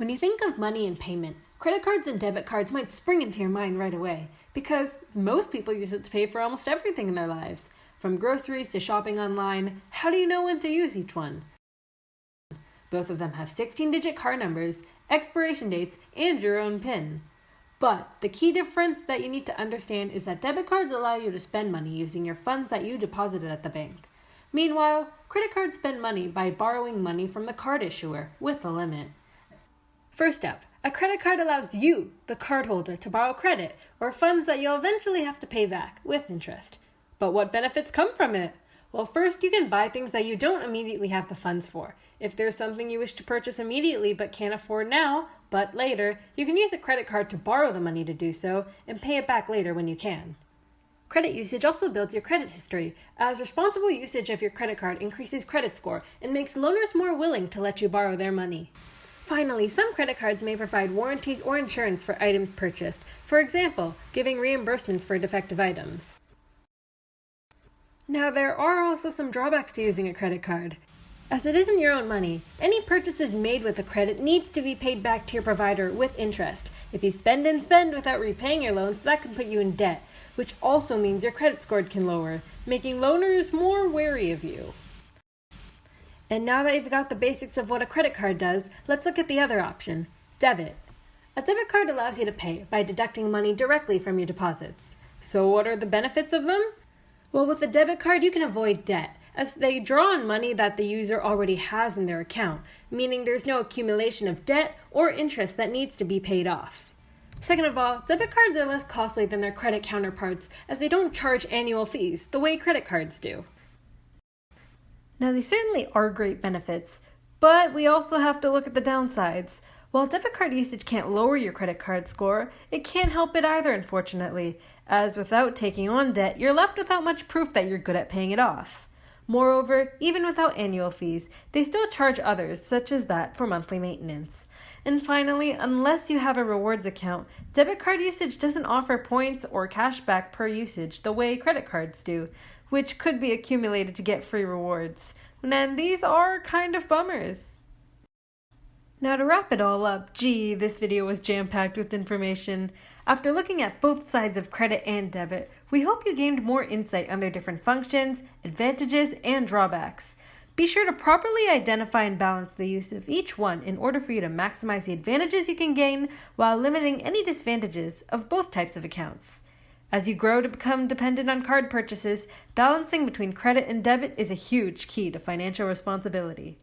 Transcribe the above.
When you think of money and payment, credit cards and debit cards might spring into your mind right away because most people use it to pay for almost everything in their lives. From groceries to shopping online, how do you know when to use each one? Both of them have 16-digit card numbers, expiration dates, and your own PIN. But the key difference that you need to understand is that debit cards allow you to spend money using your funds that you deposited at the bank. Meanwhile, credit cards spend money by borrowing money from the card issuer with a limit. First up, a credit card allows you, the cardholder, to borrow credit or funds that you'll eventually have to pay back with interest. But what benefits come from it? Well, first, you can buy things that you don't immediately have the funds for. If there's something you wish to purchase immediately but can't afford now, but later, you can use a credit card to borrow the money to do so and pay it back later when you can. Credit usage also builds your credit history, as responsible usage of your credit card increases credit score and makes loaners more willing to let you borrow their money. Finally, some credit cards may provide warranties or insurance for items purchased, for example, giving reimbursements for defective items. Now, there are also some drawbacks to using a credit card. As it isn't your own money, any purchases made with the credit needs to be paid back to your provider with interest. If you spend and spend without repaying your loans, that can put you in debt, which also means your credit score can lower, making loaners more wary of you. And now that you've got the basics of what a credit card does, let's look at the other option, debit. A debit card allows you to pay by deducting money directly from your deposits. So what are the benefits of them? Well, with a debit card, you can avoid debt, as they draw on money that the user already has in their account, meaning there's no accumulation of debt or interest that needs to be paid off. Second of all, debit cards are less costly than their credit counterparts, as they don't charge annual fees the way credit cards do. Now, these certainly are great benefits, but we also have to look at the downsides. While debit card usage can't lower your credit card score, it can't help it either, unfortunately, as without taking on debt, you're left without much proof that you're good at paying it off. Moreover, even without annual fees, they still charge others, such as that for monthly maintenance. And finally, unless you have a rewards account, debit card usage doesn't offer points or cash back per usage the way credit cards do, which could be accumulated to get free rewards. And these are kind of bummers. Now, to wrap it all up, this video was jam-packed with information. After looking at both sides of credit and debit, we hope you gained more insight on their different functions, advantages, and drawbacks. Be sure to properly identify and balance the use of each one in order for you to maximize the advantages you can gain while limiting any disadvantages of both types of accounts. As you grow to become dependent on card purchases, balancing between credit and debit is a huge key to financial responsibility.